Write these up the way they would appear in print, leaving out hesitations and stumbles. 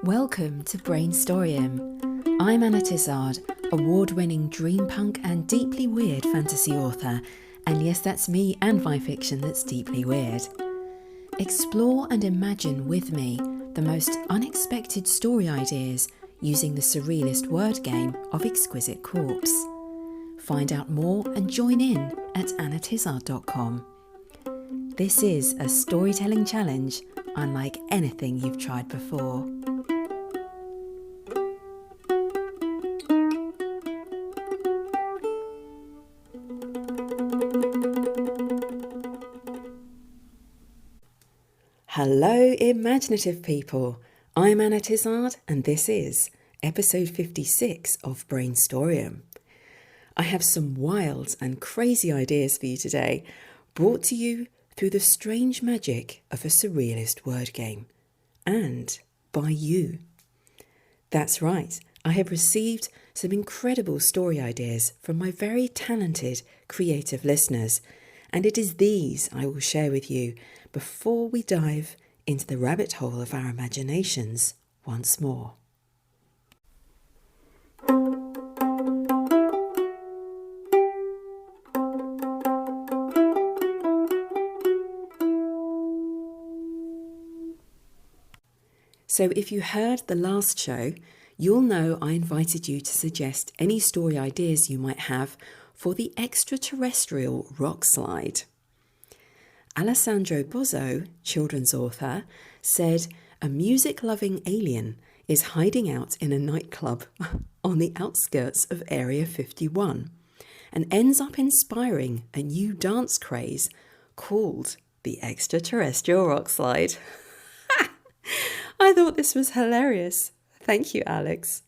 Welcome to Brainstorium. I'm Anna Tizard, award-winning dream punk and deeply weird fantasy author, and yes, that's me and my fiction that's deeply weird. Explore and imagine with me the most unexpected story ideas using the surrealist word game of Exquisite Corpse. Find out more and join in at annatizard.com. This is a storytelling challenge unlike anything you've tried before. Hello, imaginative people. I'm Anna Tizard, and this is episode 56 of Brainstorium. I have some wild and crazy ideas for you today, brought to you through the strange magic of a surrealist word game, and by you. That's right, I have received some incredible story ideas from my very talented, creative listeners, and it is these I will share with you before we dive into the rabbit hole of our imaginations once more. So if you heard the last show, you'll know I invited you to suggest any story ideas you might have for the extraterrestrial rock slide. Alessandro Bozzo, children's author, said a music-loving alien is hiding out in a nightclub on the outskirts of Area 51 and ends up inspiring a new dance craze called the extraterrestrial rock slide. I thought this was hilarious. Thank you, Alex.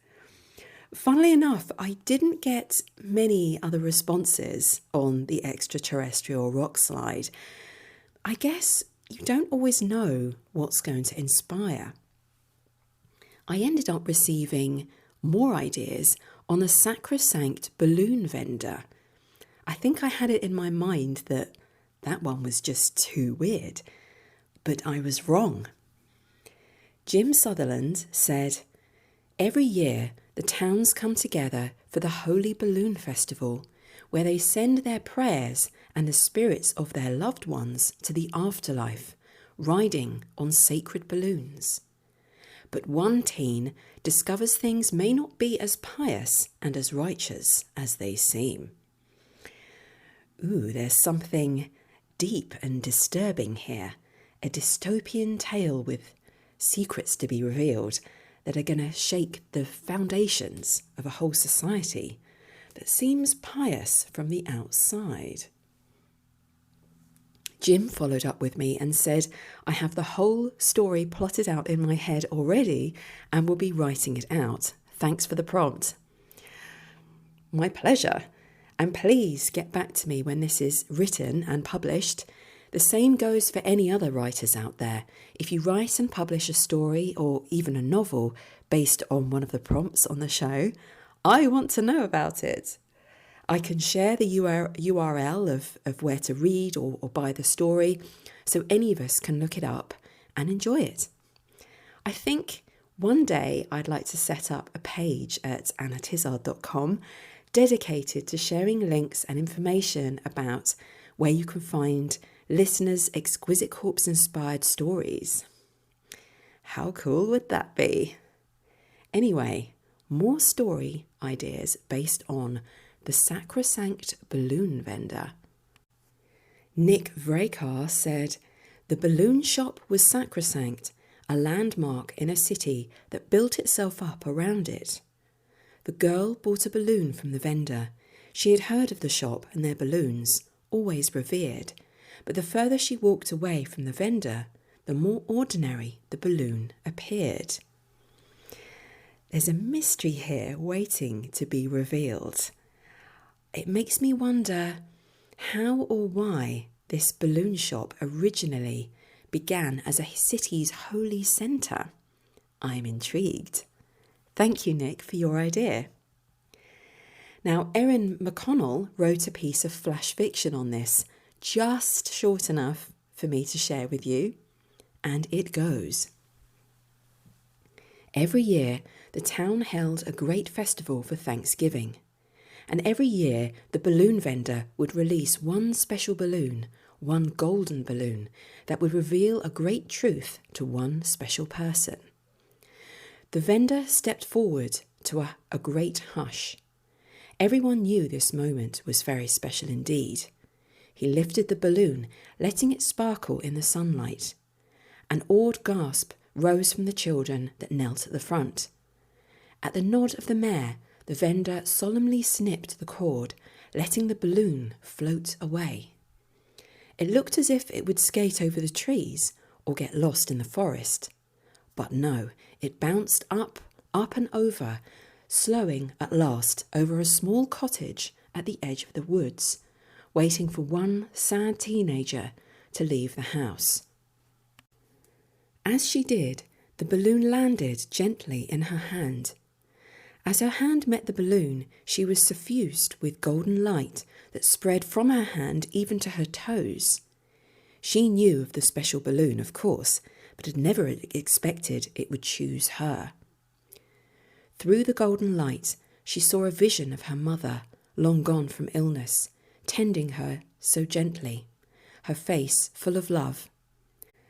Funnily enough, I didn't get many other responses on the extraterrestrial rock slide. I guess you don't always know what's going to inspire. I ended up receiving more ideas on a sacrosanct balloon vendor. I think I had it in my mind that one was just too weird, but I was wrong. Jim Sutherland said, "Every year the towns come together for the Holy Balloon Festival, where they send their prayers and the spirits of their loved ones to the afterlife, riding on sacred balloons. But one teen discovers things may not be as pious and as righteous as they seem." Ooh, there's something deep and disturbing here. A dystopian tale with secrets to be revealed that are going to shake the foundations of a whole society that seems pious from the outside. Jim followed up with me and said, "I have the whole story plotted out in my head already and will be writing it out. Thanks for the prompt." My pleasure. And please get back to me when this is written and published. The same goes for any other writers out there. If you write and publish a story or even a novel based on one of the prompts on the show, I want to know about it. I can share the URL of where to read or buy the story so any of us can look it up and enjoy it. I think one day I'd like to set up a page at annatizard.com dedicated to sharing links and information about where you can find listeners' Exquisite Corpse inspired stories. How cool would that be? Anyway, more story ideas based on the sacrosanct balloon vendor. Nick Vrekar said, "The balloon shop was sacrosanct, a landmark in a city that built itself up around it. The girl bought a balloon from the vendor. She had heard of the shop and their balloons, always revered, but the further she walked away from the vendor, the more ordinary the balloon appeared." There's a mystery here waiting to be revealed. It makes me wonder how or why this balloon shop originally began as a city's holy centre. I'm intrigued. Thank you, Nick, for your idea. Now, Erin McConnell wrote a piece of flash fiction on this, just short enough for me to share with you, and it goes. Every year, the town held a great festival for Thanksgiving. And every year, the balloon vendor would release one special balloon, one golden balloon, that would reveal a great truth to one special person. The vendor stepped forward to a great hush. Everyone knew this moment was very special indeed. He lifted the balloon, letting it sparkle in the sunlight. An awed gasp rose from the children that knelt at the front. At the nod of the mayor, the vendor solemnly snipped the cord, letting the balloon float away. It looked as if it would skate over the trees or get lost in the forest. But no, it bounced up and over, slowing at last over a small cottage at the edge of the woods, waiting for one sad teenager to leave the house. As she did, the balloon landed gently in her hand. As her hand met the balloon, she was suffused with golden light that spread from her hand even to her toes. She knew of the special balloon, of course, but had never expected it would choose her. Through the golden light, she saw a vision of her mother, long gone from illness, tending her so gently, her face full of love.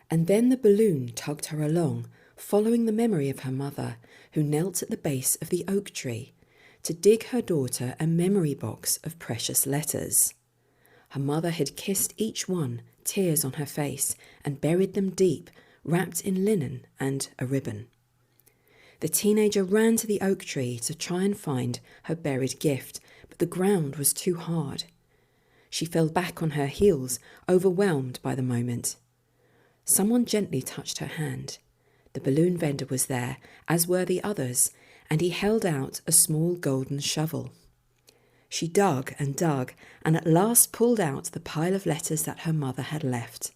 And then the balloon tugged her along, following the memory of her mother, who knelt at the base of the oak tree, to dig her daughter a memory box of precious letters. Her mother had kissed each one, tears on her face, and buried them deep, wrapped in linen and a ribbon. The teenager ran to the oak tree to try and find her buried gift, but the ground was too hard. She fell back on her heels, overwhelmed by the moment. Someone gently touched her hand. The balloon vendor was there, as were the others, and he held out a small golden shovel. She dug, and at last pulled out the pile of letters that her mother had left.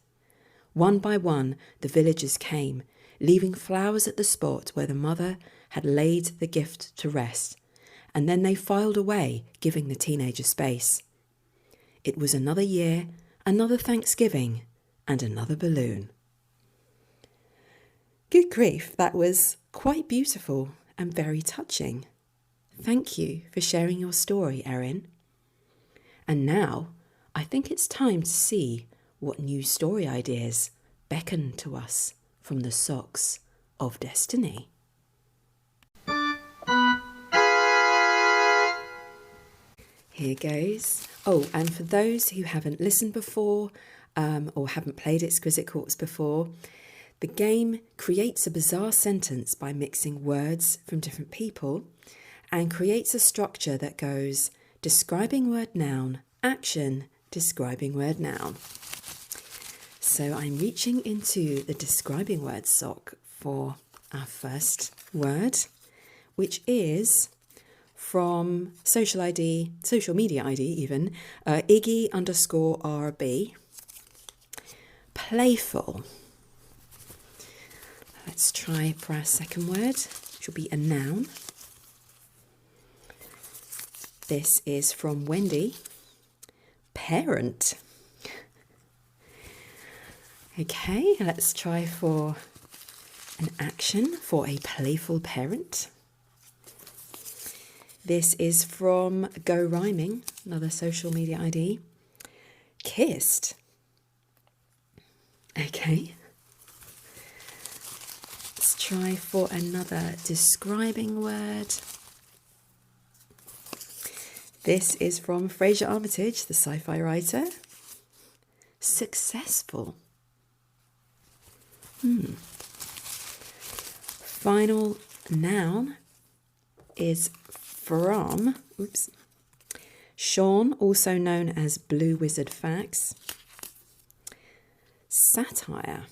One by one, the villagers came, leaving flowers at the spot where the mother had laid the gift to rest, and then they filed away, giving the teenager space. It was another year, another Thanksgiving, and another balloon. Good grief, that was quite beautiful and very touching. Thank you for sharing your story, Erin. And now, I think it's time to see what new story ideas beckon to us from the socks of destiny. Here goes. Oh, and for those who haven't listened before or haven't played Exquisite Corpse before, the game creates a bizarre sentence by mixing words from different people and creates a structure that goes describing word noun, action, describing word noun. So I'm reaching into the describing word sock for our first word, which is from social media ID even, Iggy_RB. Playful. Let's try for our second word, which will be a noun. This is from Wendy. Parent. Okay, let's try for an action for a playful parent. This is from Go Rhyming, another social media ID. Kissed. Okay. Let's try for another describing word. This is from Fraser Armitage, the sci-fi writer. Successful. Final noun is from Sean, also known as Blue Wizard Facts. Satire.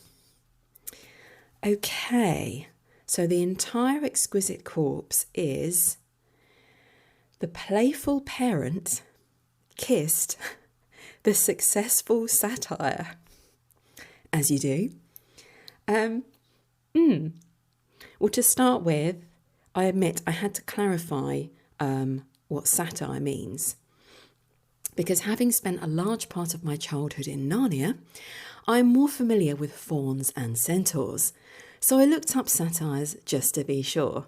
Okay, so the entire Exquisite Corpse is the playful parent kissed the successful satire, as you do. Well, to start with, I admit I had to clarify what satire means, because having spent a large part of my childhood in Narnia, I'm more familiar with fauns and centaurs. So I looked up satires just to be sure.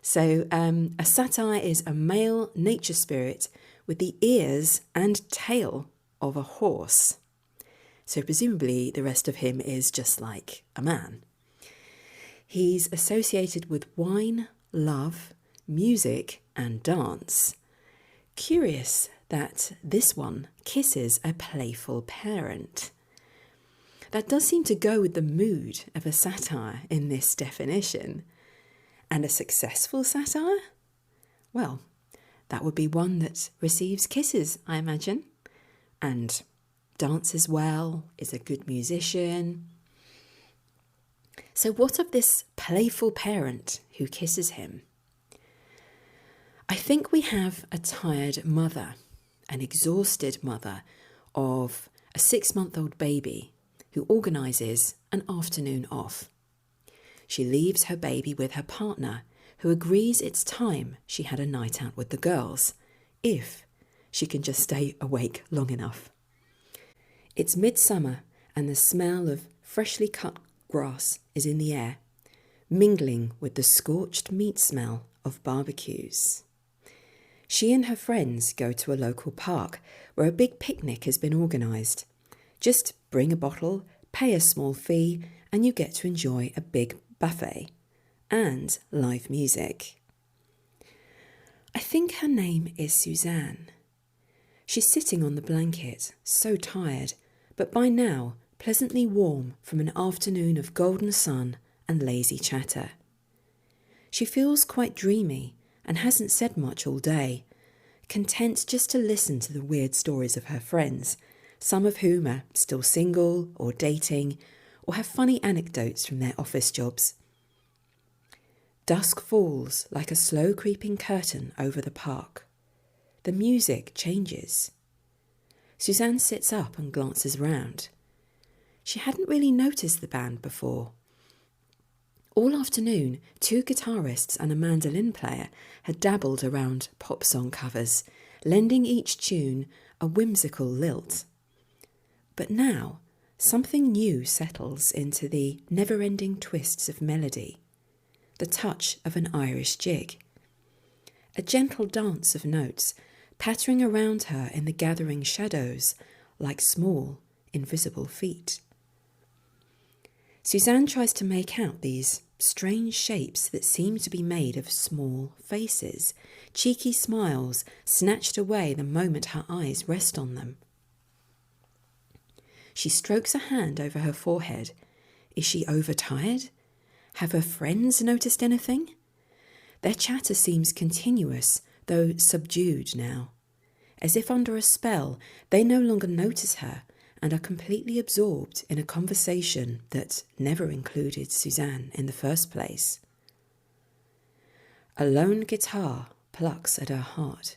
So a satyr is a male nature spirit with the ears and tail of a horse. So presumably the rest of him is just like a man. He's associated with wine, love, music and dance. Curious that this one kisses a playful parent. That does seem to go with the mood of a satyr in this definition. And a successful satyr? Well, that would be one that receives kisses, I imagine, and dances well, is a good musician. So what of this playful parent who kisses him? I think we have a tired mother, an exhausted mother of a 6-month-old baby who organises an afternoon off. She leaves her baby with her partner, who agrees it's time she had a night out with the girls, if she can just stay awake long enough. It's midsummer and the smell of freshly cut grass is in the air, mingling with the scorched meat smell of barbecues. She and her friends go to a local park where a big picnic has been organised. Just bring a bottle, pay a small fee, and you get to enjoy a big buffet and live music. I think her name is Suzanne. She's sitting on the blanket, so tired, but by now pleasantly warm from an afternoon of golden sun and lazy chatter. She feels quite dreamy and hasn't said much all day, content just to listen to the weird stories of her friends, some of whom are still single or dating or have funny anecdotes from their office jobs. Dusk falls like a slow creeping curtain over the park. The music changes. Suzanne sits up and glances round. She hadn't really noticed the band before. All afternoon, 2 guitarists and a mandolin player had dabbled around pop song covers, lending each tune a whimsical lilt. But now, something new settles into the never-ending twists of melody, the touch of an Irish jig, a gentle dance of notes pattering around her in the gathering shadows like small, invisible feet. Suzanne tries to make out these strange shapes that seem to be made of small faces, cheeky smiles snatched away the moment her eyes rest on them. She strokes a hand over her forehead. Is she overtired? Have her friends noticed anything? Their chatter seems continuous, though subdued now. As if under a spell, they no longer notice her and are completely absorbed in a conversation that never included Suzanne in the first place. A lone guitar plucks at her heart.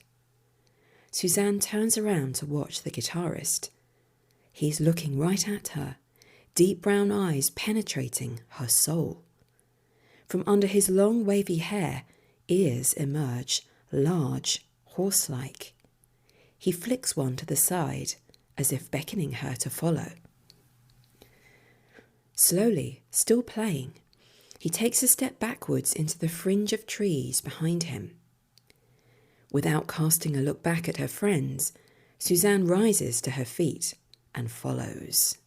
Suzanne turns around to watch the guitarist. He's looking right at her, deep brown eyes penetrating her soul. From under his long wavy hair, ears emerge, large, horse-like. He flicks one to the side, as if beckoning her to follow. Slowly, still playing, he takes a step backwards into the fringe of trees behind him. Without casting a look back at her friends, Suzanne rises to her feet and follows.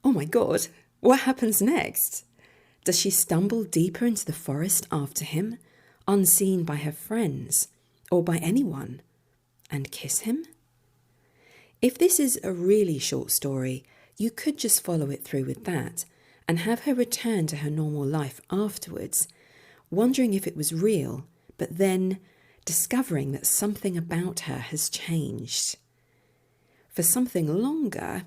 Oh my God, what happens next? Does she stumble deeper into the forest after him, unseen by her friends or by anyone, and kiss him? If this is a really short story, you could just follow it through with that and have her return to her normal life afterwards, wondering if it was real, but then discovering that something about her has changed. For something longer,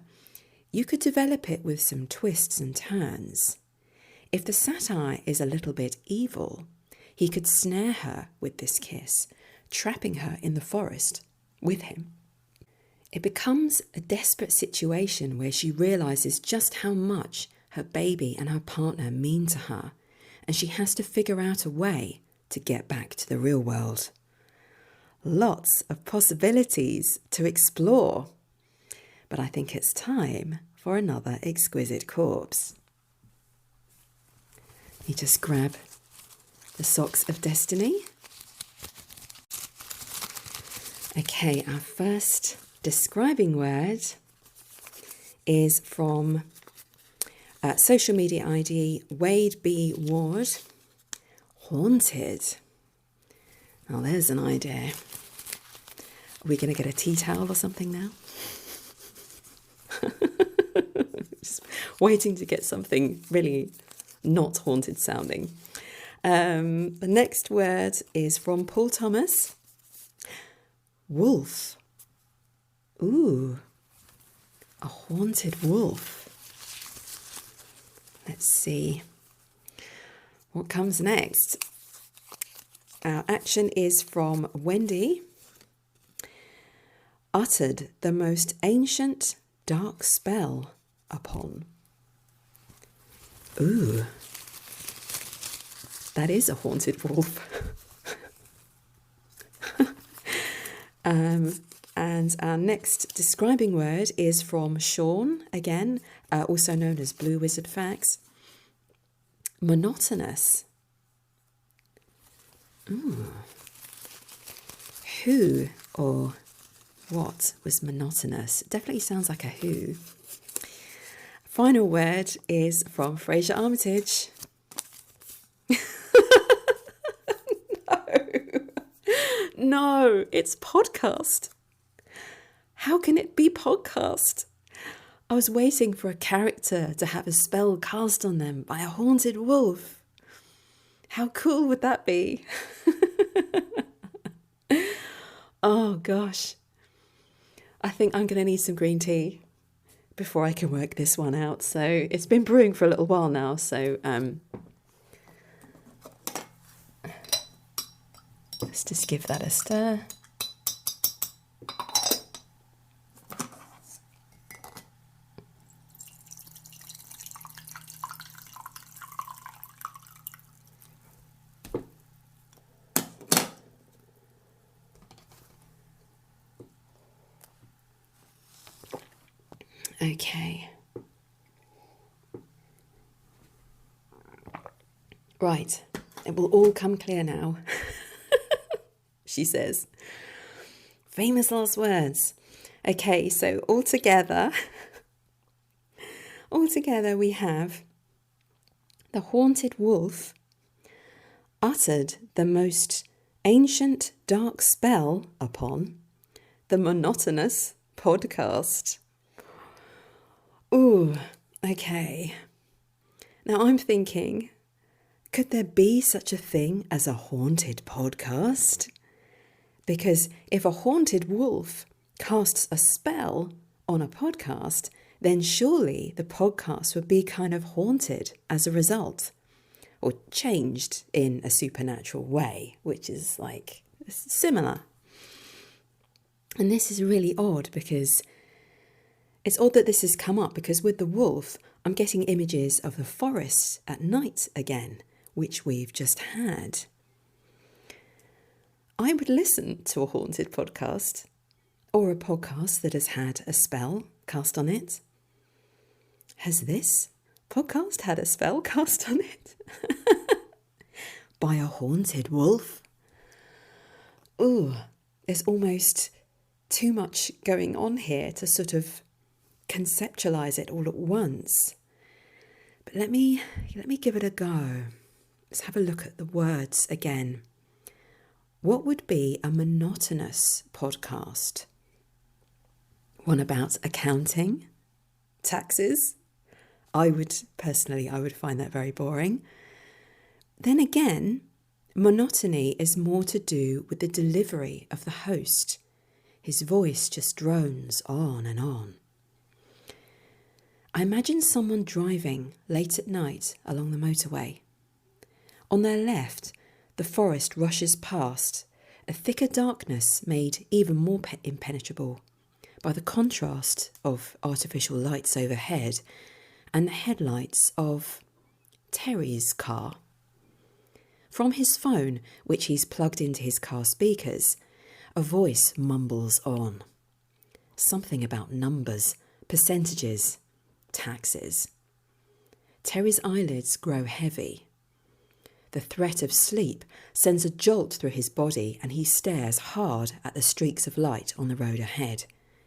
you could develop it with some twists and turns. If the satyr is a little bit evil, he could snare her with this kiss, trapping her in the forest with him. It becomes a desperate situation where she realises just how much her baby and her partner mean to her, and she has to figure out a way to get back to the real world. Lots of possibilities to explore. But I think it's time for another Exquisite Corpse. You just grab the socks of destiny. Okay, our first describing word is from social media ID Wade B. Ward. Haunted. Now there's an idea. Are we going to get a tea towel or something now? Just waiting to get something really not haunted sounding. The next word is from Paul Thomas. Wolf. Ooh, a haunted wolf. Let's see what comes next. Our action is from Wendy. Uttered the most ancient dark spell upon. Ooh, that is a haunted wolf. And our next describing word is from Sean, again, also known as Blue Wizard Facts. Monotonous. Ooh. Who or what was monotonous? Definitely sounds like a who. Final word is from Fraser Armitage. No, it's podcast. How can it be podcast? I was waiting for a character to have a spell cast on them by a haunted wolf. How cool would that be? Oh gosh. I think I'm going to need some green tea before I can work this one out. So it's been brewing for a little while now. So let's just give that a stir. Okay. Right. It will all come clear now. She says. Famous last words. Okay, so all together we have the haunted wolf uttered the most ancient dark spell upon the monotonous podcast. Ooh, okay. Now I'm thinking, could there be such a thing as a haunted podcast? Because if a haunted wolf casts a spell on a podcast, then surely the podcast would be kind of haunted as a result, or changed in a supernatural way, which is like similar. And this is really odd because it's odd that this has come up, because with the wolf, I'm getting images of the forest at night again, which we've just had. I would listen to a haunted podcast, or a podcast that has had a spell cast on it. Has this podcast had a spell cast on it? By a haunted wolf? Ooh, there's almost too much going on here to sort of conceptualize it all at once. But let me give it a go. Let's have a look at the words again. What would be a monotonous podcast? One about accounting, taxes? I would find that very boring. Then again, monotony is more to do with the delivery of the host. His voice just drones on and on. I imagine someone driving late at night along the motorway. On their left, the forest rushes past, a thicker darkness made even more impenetrable by the contrast of artificial lights overhead and the headlights of Terry's car. From his phone, which he's plugged into his car speakers, a voice mumbles on. Something about numbers, percentages, taxes. Terry's eyelids grow heavy. The threat of sleep sends a jolt through his body and he stares hard at the streaks of light on the road ahead.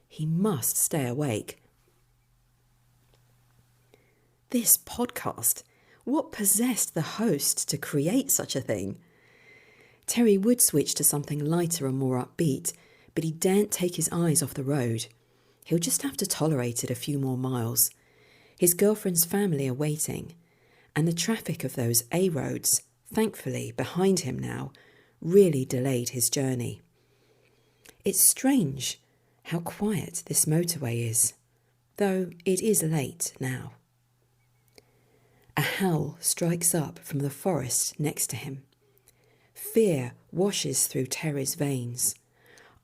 He must stay awake. This podcast, what possessed the host to create such a thing? Terry would switch to something lighter and more upbeat, but he daren't take his eyes off the road. He'll just have to tolerate it a few more miles. His girlfriend's family are waiting, and the traffic of those A roads, thankfully behind him now, really delayed his journey. It's strange how quiet this motorway is, though it is late now. A howl strikes up from the forest next to him. Fear washes through Terry's veins.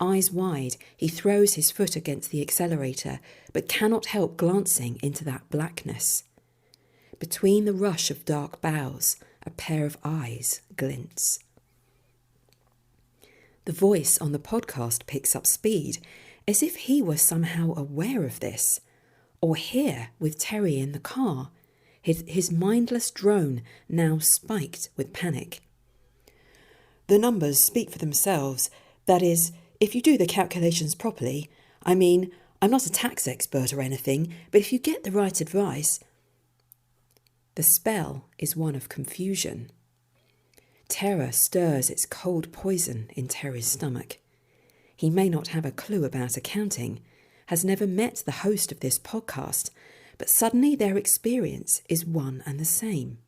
Eyes wide, he throws his foot against the accelerator, but cannot help glancing into that blackness. Between the rush of dark boughs, a pair of eyes glints. The voice on the podcast picks up speed, as if he were somehow aware of this, or here with Terry in the car, his mindless drone now spiked with panic. The numbers speak for themselves. That is, if you do the calculations properly. I mean, I'm not a tax expert or anything, but if you get the right advice... The spell is one of confusion. Terror stirs its cold poison in Terry's stomach. He may not have a clue about accounting, has never met the host of this podcast, but suddenly their experience is one and the same.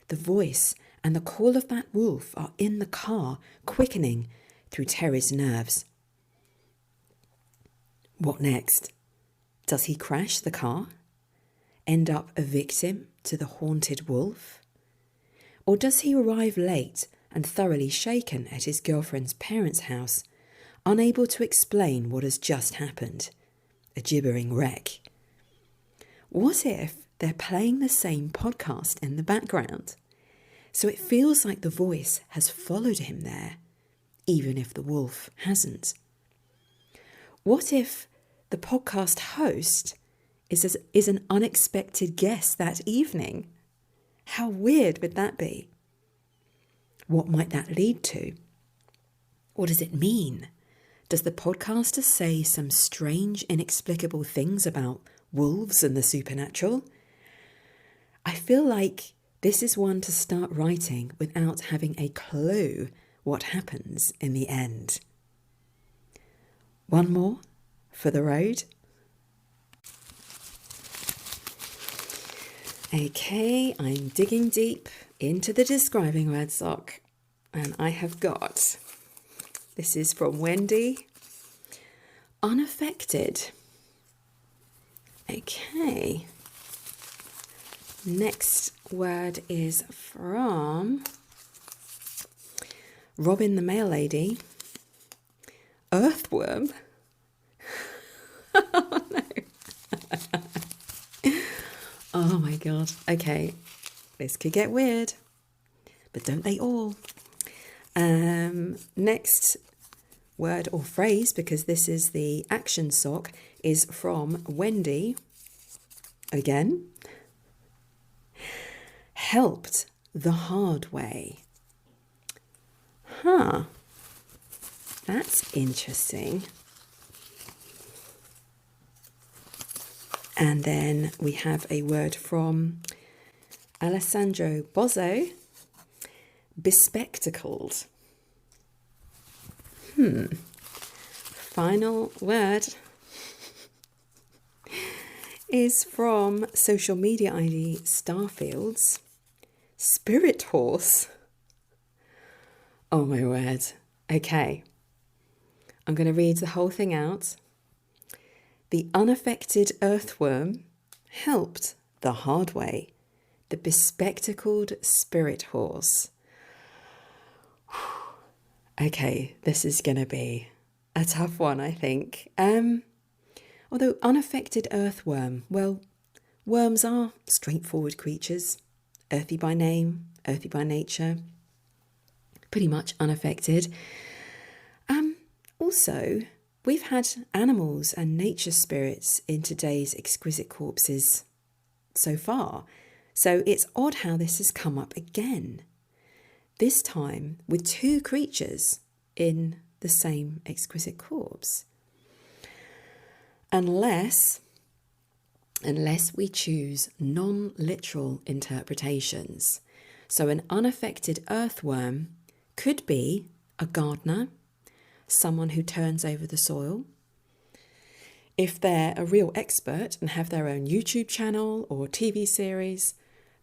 The voice and the call of that wolf are in the car, quickening through Terry's nerves. What next? Does he crash the car? End up a victim to the haunted wolf? Or does he arrive late and thoroughly shaken at his girlfriend's parents' house, unable to explain what has just happened? A gibbering wreck. What if they're playing the same podcast in the background? So it feels like the voice has followed him there, even if the wolf hasn't. What if the podcast host is an unexpected guest that evening? How weird would that be? What might that lead to? What does it mean? Does the podcaster say some strange, inexplicable things about wolves and the supernatural? I feel like this is one to start writing without having a clue what happens in the end. One more for the road. Okay, I'm digging deep into the describing word sock, and I have got, this is from Wendy, unaffected. Okay, next word is from Robin the Mail Lady, earthworm. Oh no. Oh my God. Okay, this could get weird, but don't they all? Next word or phrase, because this is the action sock, is from Wendy. Again. Helped the hard way. Huh. That's interesting. And then we have a word from Alessandro Bozzo, bespectacled. Final word is from social media ID Starfields, spirit horse. Oh my word. Okay. I'm going to read the whole thing out. The unaffected earthworm helped the hard way. The bespectacled spirit horse. Okay, this is going to be a tough one, I think. Although unaffected earthworm, well, worms are straightforward creatures. Earthy by name, earthy by nature. Pretty much unaffected. Also, we've had animals and nature spirits in today's Exquisite Corpses so far, so it's odd how this has come up again. this time with two creatures in the same exquisite corpse. Unless we choose non-literal interpretations. So an unaffected earthworm could be a gardener, someone who turns over the soil. If they're a real expert and have their own YouTube channel or TV series,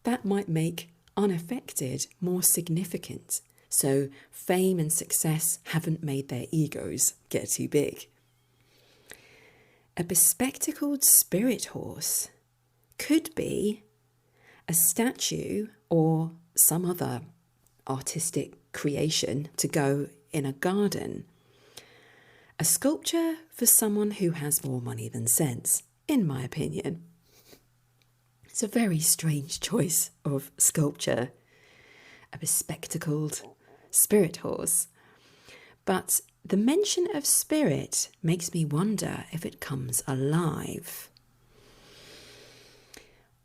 that might make unaffected more significant. So fame and success haven't made their egos get too big. A bespectacled spirit horse could be a statue or some other artistic creation to go in a garden. A sculpture for someone who has more money than sense, in my opinion. It's a very strange choice of sculpture. A bespectacled spirit horse. But the mention of spirit makes me wonder if it comes alive.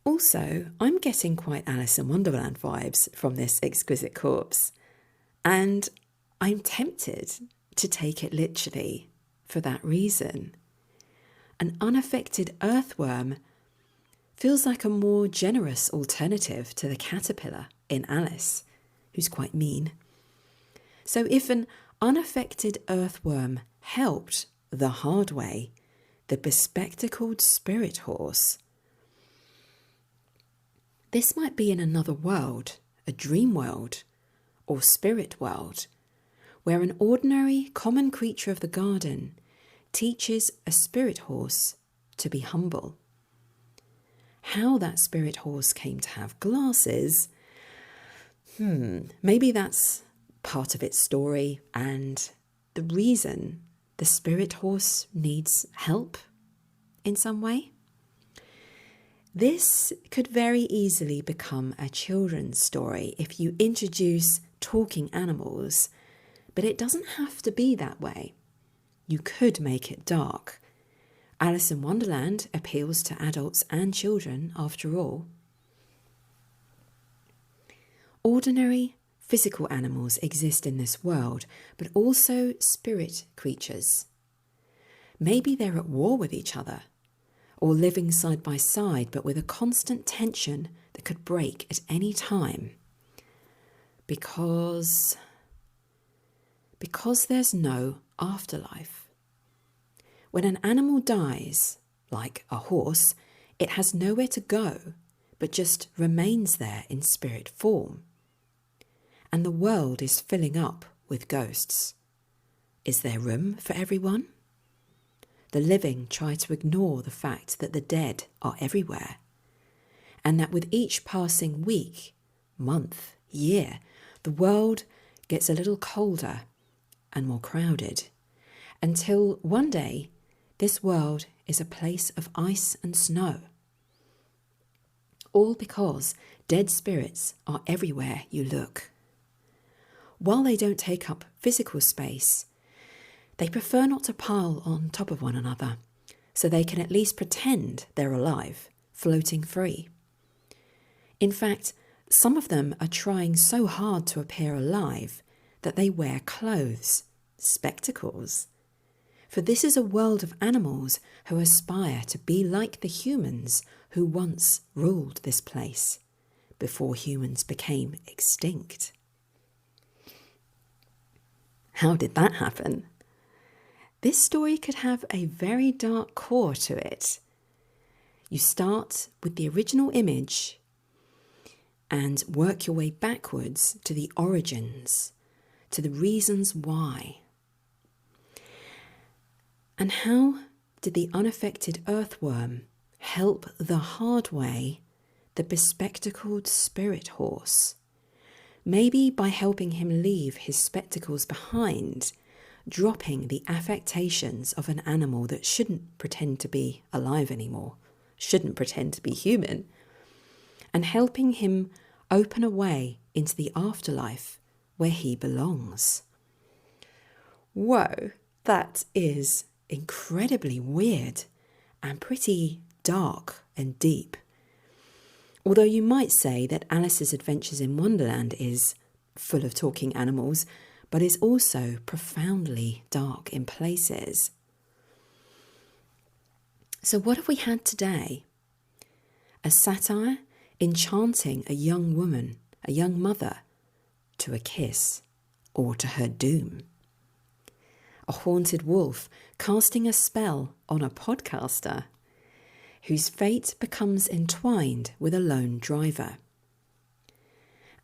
Also, I'm getting quite Alice in Wonderland vibes from this exquisite corpse, and I'm tempted to take it literally for that reason. An unaffected earthworm feels like a more generous alternative to the caterpillar in Alice, who's quite mean. So if an unaffected earthworm helped the hard way, the bespectacled spirit horse, this might be in another world, a dream world or spirit world, where an ordinary common creature of the garden teaches a spirit horse to be humble. How that spirit horse came to have glasses, maybe that's part of its story and the reason the spirit horse needs help in some way. This could very easily become a children's story if you introduce talking animals, but it doesn't have to be that way. You could make it dark. Alice in Wonderland appeals to adults and children, after all. Ordinary physical animals exist in this world, but also spirit creatures. Maybe they're at war with each other, or living side by side, but with a constant tension that could break at any time. Because there's no afterlife. When an animal dies, like a horse, it has nowhere to go, but just remains there in spirit form. And the world is filling up with ghosts. Is there room for everyone? The living try to ignore the fact that the dead are everywhere, and that with each passing week, month, year, the world gets a little colder and more crowded, until one day this world is a place of ice and snow. All because dead spirits are everywhere you look. While they don't take up physical space, they prefer not to pile on top of one another, so they can at least pretend they're alive, floating free. In fact, some of them are trying so hard to appear alive that they wear clothes, spectacles. For this is a world of animals who aspire to be like the humans who once ruled this place, before humans became extinct. How did that happen? This story could have a very dark core to it. You start with the original image and work your way backwards to the origins, to the reasons why. And how did the unaffected earthworm help the hard way the bespectacled spirit horse? Maybe by helping him leave his spectacles behind, dropping the affectations of an animal that shouldn't pretend to be alive anymore, shouldn't pretend to be human, and helping him open a way into the afterlife where he belongs. Whoa, that is incredibly weird and pretty dark and deep. Although you might say that Alice's Adventures in Wonderland is full of talking animals, but is also profoundly dark in places. So what have we had today? A satire enchanting a young woman, a young mother, to a kiss or to her doom. A haunted wolf casting a spell on a podcaster whose fate becomes entwined with a lone driver.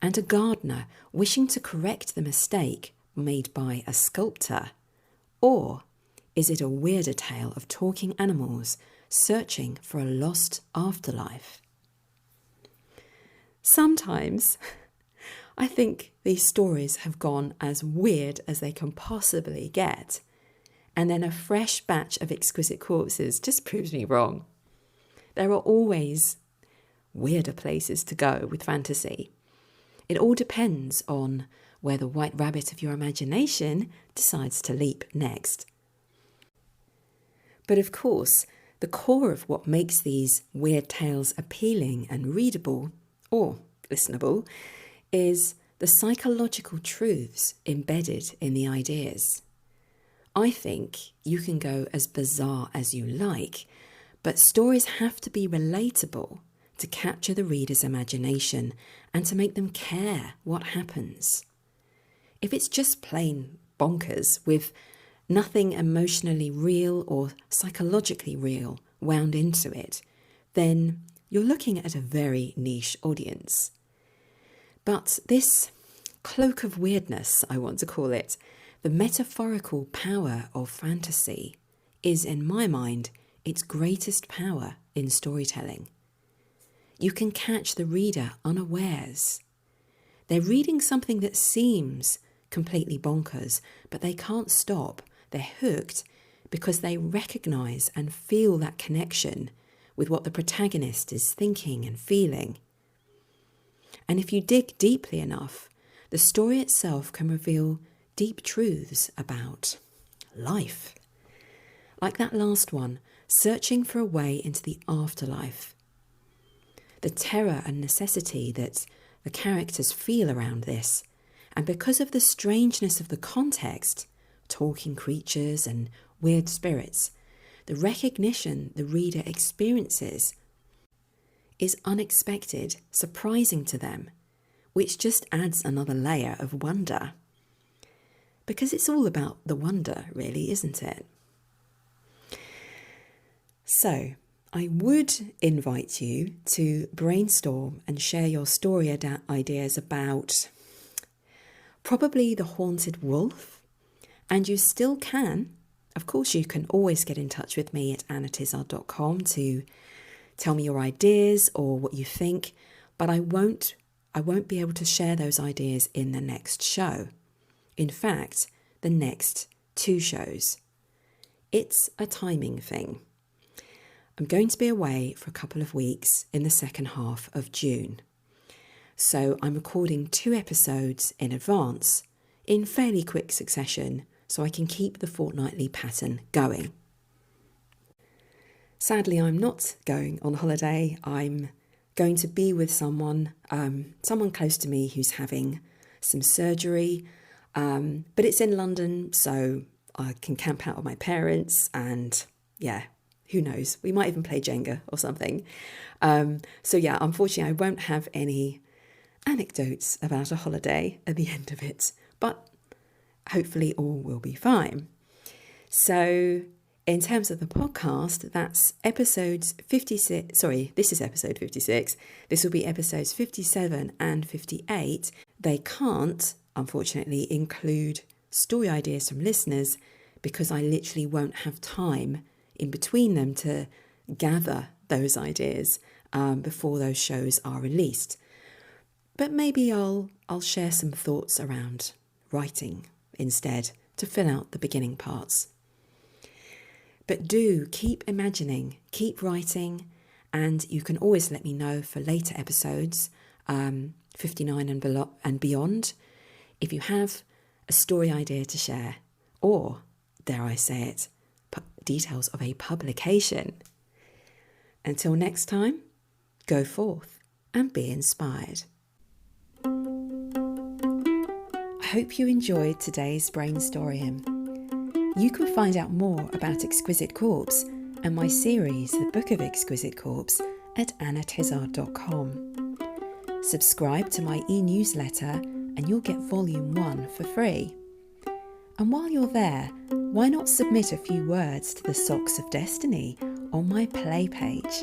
And a gardener wishing to correct the mistake made by a sculptor. Or is it a weirder tale of talking animals searching for a lost afterlife? Sometimes I think these stories have gone as weird as they can possibly get, and then a fresh batch of Exquisite Corpses just proves me wrong. There are always weirder places to go with fantasy. It all depends on where the white rabbit of your imagination decides to leap next. But of course, the core of what makes these weird tales appealing and readable, or listenable, is the psychological truths embedded in the ideas. I think you can go as bizarre as you like, but stories have to be relatable to capture the reader's imagination and to make them care what happens. If it's just plain bonkers with nothing emotionally real or psychologically real wound into it, then you're looking at a very niche audience. But this cloak of weirdness, I want to call it, the metaphorical power of fantasy, is, in my mind, its greatest power in storytelling. You can catch the reader unawares. They're reading something that seems completely bonkers, but they can't stop. They're hooked because they recognise and feel that connection with what the protagonist is thinking and feeling. And if you dig deeply enough, the story itself can reveal deep truths about life. Like that last one, searching for a way into the afterlife. The terror and necessity that the characters feel around this, and because of the strangeness of the context, talking creatures and weird spirits, the recognition the reader experiences is unexpected, surprising to them, which just adds another layer of wonder. Because it's all about the wonder, really, isn't it? So, I would invite you to brainstorm and share your story ideas about probably the haunted wolf. And you still can, of course, you can always get in touch with me at annatizard.com to tell me your ideas or what you think, but I won't be able to share those ideas in the next show. In fact, the next 2 shows. It's a timing thing. I'm going to be away for a couple of weeks in the second half of June. So I'm recording 2 episodes in advance in fairly quick succession so I can keep the fortnightly pattern going. Sadly, I'm not going on holiday. I'm going to be with someone close to me who's having some surgery, but it's in London, so I can camp out with my parents and who knows, we might even play Jenga or something. Unfortunately, I won't have any anecdotes about a holiday at the end of it, but hopefully all will be fine. So in terms of the podcast, that's episodes 56, this is episode 56. This will be episodes 57 and 58. They can't, unfortunately, include story ideas from listeners because I literally won't have time in between them to gather those ideas before those shows are released. But maybe I'll share some thoughts around writing instead to fill out the beginning parts. But do keep imagining, keep writing, and you can always let me know for later episodes, 59 and beyond, if you have a story idea to share, or, dare I say it, details of a publication. Until next time, go forth and be inspired. hope you enjoyed today's brainstorium. You can find out more about Exquisite Corpse and my series, The Book of Exquisite Corpse, at annatizard.com. Subscribe to my e-newsletter and you'll get Volume 1 for free. And while you're there, why not submit a few words to the Socks of Destiny on my play page?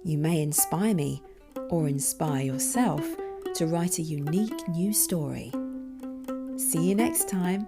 You may inspire me or inspire yourself to write a unique new story. See you next time.